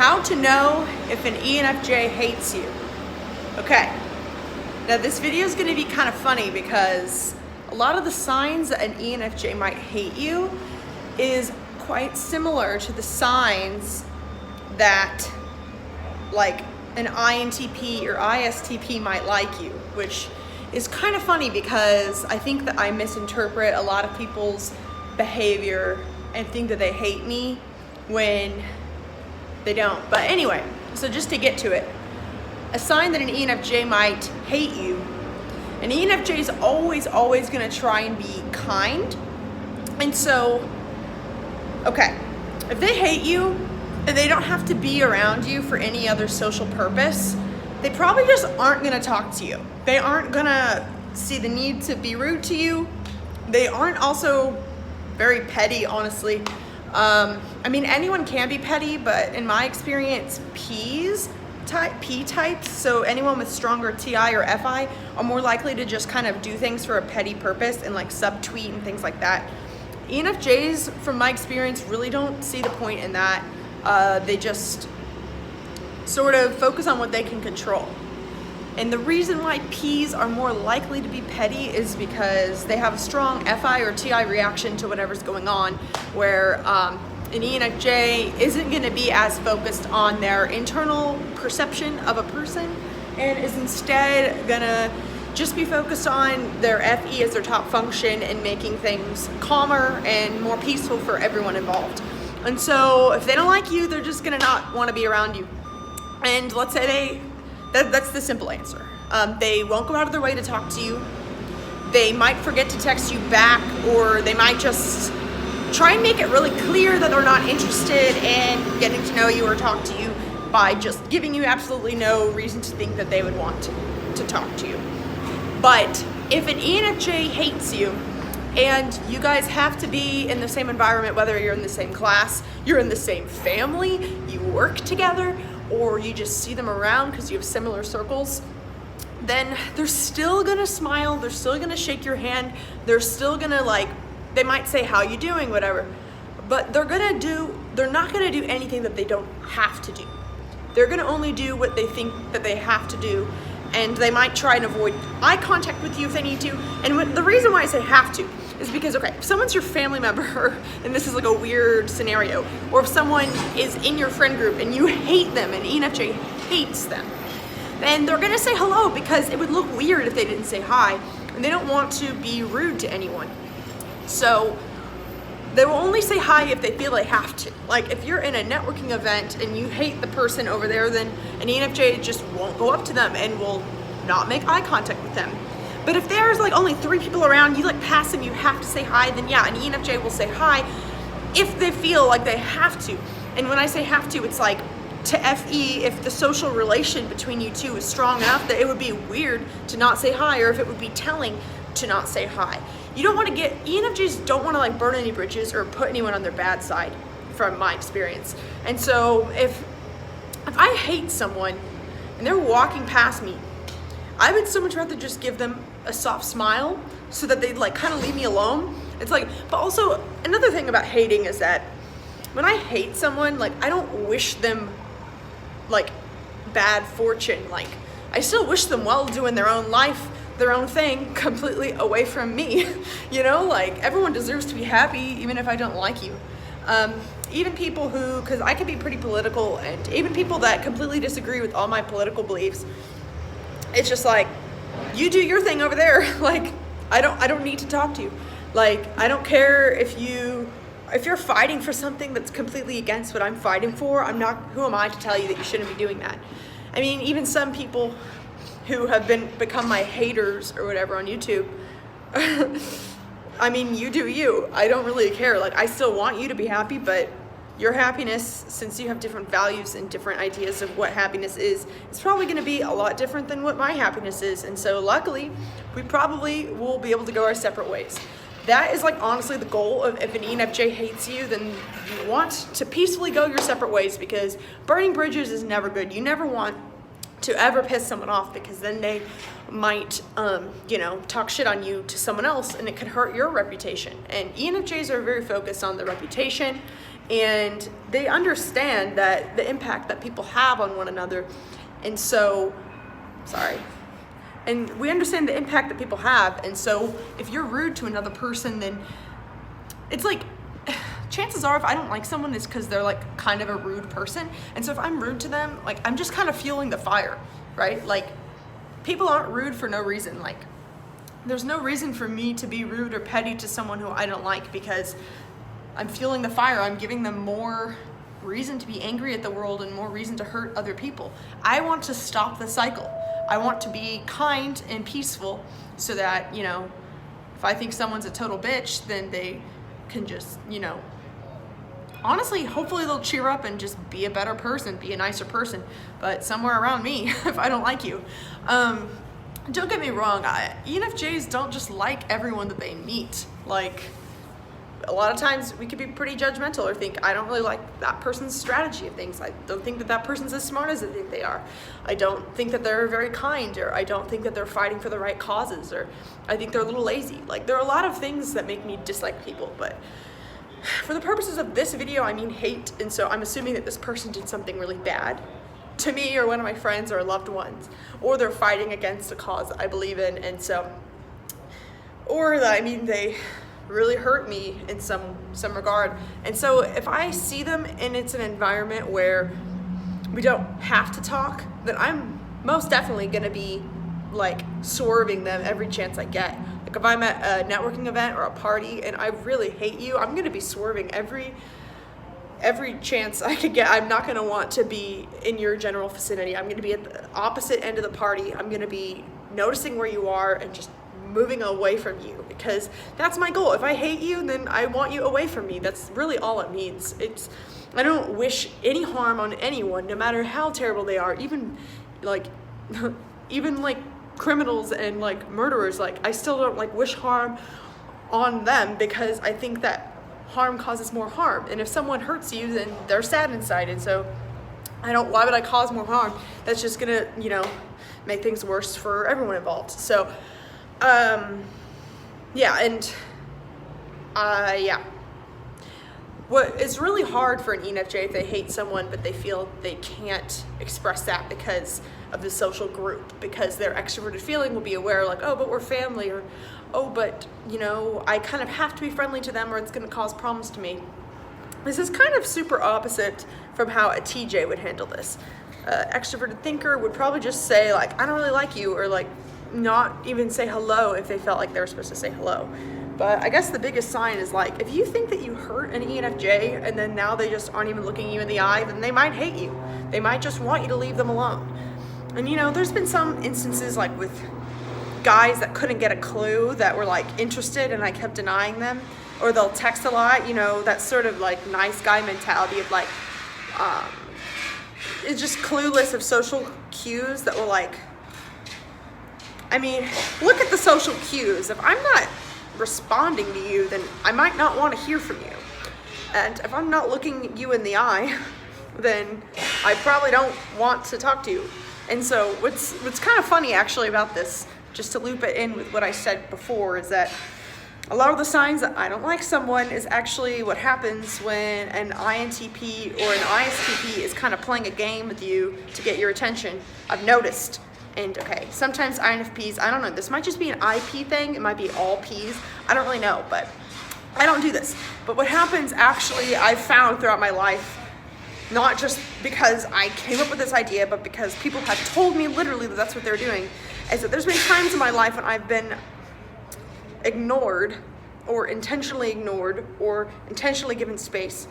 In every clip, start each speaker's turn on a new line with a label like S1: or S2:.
S1: How to know if an ENFJ hates you. Okay, now this video is going to be kind of funny because a lot of the signs that an ENFJ might hate you is quite similar to the signs that like an INTP or ISTP might like you, which is kind of funny because I think that I misinterpret a lot of people's behavior and think that they hate me when they don't. But anyway, so just to get to it, a sign that an ENFJ might hate you, an ENFJ is always going to try and be kind. And so, okay, if they hate you and they don't have to be around you for any other social purpose, they probably just aren't going to talk to you. They aren't going to see the need to be rude to you. They aren't also very petty, honestly. I mean, anyone can be petty, but in my experience, P types, so anyone with stronger TI or FI, are more likely to just kind of do things for a petty purpose and like subtweet and things like that. ENFJs, from my experience, really don't see the point in that. They just sort of focus on what they can control. And the reason why Ps are more likely to be petty is because they have a strong FI or TI reaction to whatever's going on, where an ENFJ isn't going to be as focused on their internal perception of a person and is instead going to just be focused on their FE as their top function and making things calmer and more peaceful for everyone involved. And so if they don't like you, they're just going to not want to be around you. And let's say that's the simple answer. They won't go out of their way to talk to you. They might forget to text you back, or they might just try and make it really clear that they're not interested in getting to know you or talk to you by just giving you absolutely no reason to think that they would want to talk to you. But if an ENFJ hates you and you guys have to be in the same environment, whether you're in the same class, you're in the same family, you work together, or you just see them around because you have similar circles, then they're still gonna smile, they're still gonna shake your hand, they're still gonna they might say, how you doing, whatever, but they're not gonna do anything that they don't have to do. They're gonna only do what they think that they have to do, and they might try and avoid eye contact with you if they need to. And the reason why I say have to is because, okay, if someone's your family member, and this is like a weird scenario, or if someone is in your friend group and you hate them and ENFJ hates them, then they're gonna say hello because it would look weird if they didn't say hi, and they don't want to be rude to anyone. So they will only say hi if they feel they have to. Like if you're in a networking event and you hate the person over there, then an ENFJ just won't go up to them and will not make eye contact with them. But if there's like only 3 people around, you like pass them, you have to say hi, then yeah, an ENFJ will say hi if they feel like they have to. And when I say have to, it's like to FE if the social relation between you two is strong enough that it would be weird to not say hi, or if it would be telling to not say hi. You don't want to ENFJs don't want to like burn any bridges or put anyone on their bad side, from my experience. And so if I hate someone and they're walking past me, I would so much rather just give them a soft smile so that they'd like kind of leave me alone. It's like, but also another thing about hating is that when I hate someone, like I don't wish them like bad fortune. Like I still wish them well doing their own life, their own thing, completely away from me. You know, like everyone deserves to be happy even if I don't like you. Even people who, because I can be pretty political, and even people that completely disagree with all my political beliefs, it's just like, you do your thing over there. Like I don't need to talk to you. Like I don't care if you're fighting for something that's completely against what I'm fighting for. Who am I to tell you that you shouldn't be doing that? I mean, even some people who have become my haters or whatever on YouTube, I mean, you do you. I don't really care. Like, I still want you to be happy, but your happiness, since you have different values and different ideas of what happiness is, it's probably going to be a lot different than what my happiness is. And so luckily, we probably will be able to go our separate ways. That is like honestly the goal of, if an ENFJ hates you, then you want to peacefully go your separate ways, because burning bridges is never good. You never want to ever piss someone off, because then they might, talk shit on you to someone else, and it could hurt your reputation. And ENFJs are very focused on their reputation and they understand that the impact that people have on one another. And so, and we understand the impact that people have. And so if you're rude to another person, then it's like, chances are if I don't like someone, it's because they're like kind of a rude person. And so if I'm rude to them, like I'm just kind of fueling the fire, right? Like people aren't rude for no reason. Like there's no reason for me to be rude or petty to someone who I don't like, because I'm fueling the fire. I'm giving them more reason to be angry at the world and more reason to hurt other people. I want to stop the cycle. I want to be kind and peaceful so that, you know, if I think someone's a total bitch, then they can just, you know, honestly, hopefully they'll cheer up and just be a better person, be a nicer person. But somewhere around me, if I don't like you. Don't get me wrong, ENFJs don't just like everyone that they meet. Like, a lot of times we could be pretty judgmental or think, I don't really like that person's strategy of things. I don't think that that person's as smart as they think they are. I don't think that they're very kind, or I don't think that they're fighting for the right causes, or I think they're a little lazy. Like, there are a lot of things that make me dislike people, but for the purposes of this video, I mean hate. And so I'm assuming that this person did something really bad to me or one of my friends or loved ones, or they're fighting against a cause I believe in. And so, or that, I mean, they really hurt me in some regard. And so if I see them and it's an environment where we don't have to talk, then I'm most definitely gonna be like swerving them every chance I get. Like if I'm at a networking event or a party and I really hate you, I'm gonna be swerving every chance I could get. I'm not gonna want to be in your general vicinity. I'm gonna be at the opposite end of the party. I'm gonna be noticing where you are and just moving away from you, because that's my goal. If I hate you, then I want you away from me. That's really all it means. I don't wish any harm on anyone, no matter how terrible they are, even like criminals and like murderers. Like, I still don't like wish harm on them, because I think that harm causes more harm. And if someone hurts you, then they're sad inside. And so why would I cause more harm? That's just gonna, you know, make things worse for everyone involved. So what is really hard for an ENFJ if they hate someone but they feel they can't express that because of the social group, because their extroverted feeling will be aware, like, oh, but we're family, or oh, but, you know, I kind of have to be friendly to them or it's going to cause problems to me. This is kind of super opposite from how a TJ would handle this. Extroverted thinker would probably just say, like, I don't really like you, or like not even say hello if they felt like they were supposed to say hello. But I guess the biggest sign is, like, if you think that you hurt an ENFJ and then now they just aren't even looking you in the eye, then they might hate you. They might just want you to leave them alone. And, you know, there's been some instances, like with guys that couldn't get a clue, that were like interested and I kept denying them, or they'll text a lot, you know, that sort of like nice guy mentality of like, it's just clueless of social cues that will, like, I mean, look at the social cues. If I'm not responding to you, then I might not want to hear from you. And if I'm not looking you in the eye, then I probably don't want to talk to you. And so what's kind of funny actually about this, just to loop it in with what I said before, is that a lot of the signs that I don't like someone is actually what happens when an INTP or an ISTP is kind of playing a game with you to get your attention. I've noticed. And okay, sometimes INFPs, I don't know, this might just be an IP thing, it might be all Ps, I don't really know, but I don't do this. But what happens actually, I've found throughout my life, not just because I came up with this idea, but because people have told me literally that that's what they're doing, is that there's been times in my life when I've been ignored or intentionally given space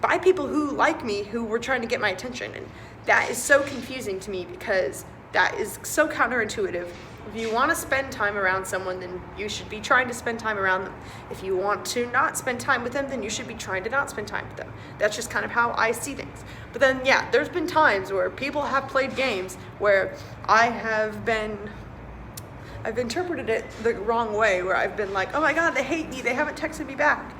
S1: by people who like me, who were trying to get my attention. And that is so confusing to me, because that is so counterintuitive. If you want to spend time around someone, then you should be trying to spend time around them. If you want to not spend time with them, then you should be trying to not spend time with them. That's just kind of how I see things. But then, yeah, there's been times where people have played games where I've interpreted it the wrong way, where I've been like, oh my God, they hate me, they haven't texted me back.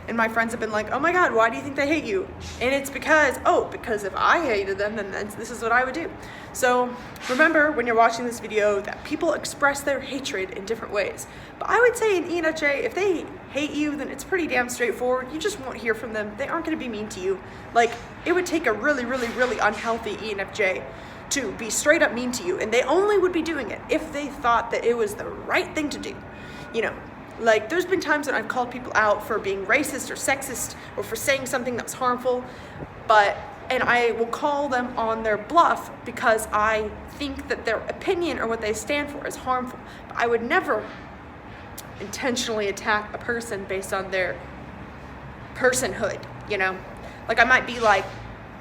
S1: And my friends have been like, oh my God, why do you think they hate you? And it's because if I hated them, then this is what I would do. So remember when you're watching this video that people express their hatred in different ways. But I would say an ENFJ, if they hate you, then it's pretty damn straightforward. You just won't hear from them. They aren't gonna be mean to you. Like, it would take a really, really, really unhealthy ENFJ to be straight up mean to you. And they only would be doing it if they thought that it was the right thing to do. You know, like there's been times that I've called people out for being racist or sexist or for saying something that was harmful, and I will call them on their bluff because I think that their opinion or what they stand for is harmful. But I would never intentionally attack a person based on their personhood, you know? Like I might be like,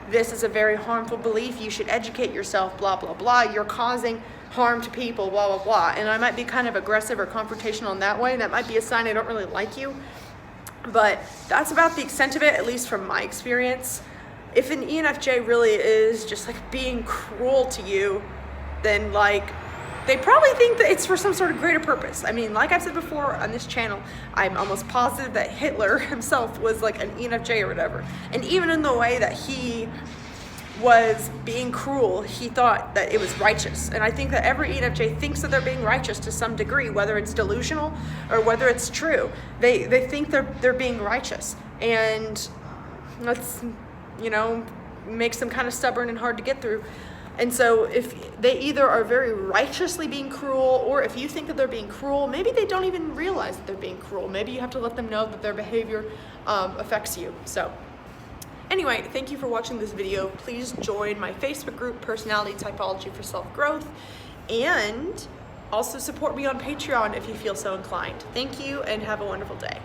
S1: this is a very harmful belief, you should educate yourself, blah, blah, blah, you're causing harm to people, blah, blah, blah. And I might be kind of aggressive or confrontational in that way, and that might be a sign I don't really like you. But that's about the extent of it, at least from my experience. If an ENFJ really is just like being cruel to you, then like, they probably think that it's for some sort of greater purpose. I mean, like I've said before on this channel, I'm almost positive that Hitler himself was like an ENFJ or whatever. And even in the way that he was being cruel, he thought that it was righteous. And I think that every ENFJ thinks that they're being righteous to some degree, whether it's delusional or whether it's true. They think they're being righteous. And that's, you know, makes them kind of stubborn and hard to get through. And so if they either are very righteously being cruel, or if you think that they're being cruel, maybe they don't even realize that they're being cruel. Maybe you have to let them know that their behavior affects you. So anyway, thank you for watching this video. Please join my Facebook group, Personality Typology for Self-Growth, and also support me on Patreon if you feel so inclined. Thank you and have a wonderful day.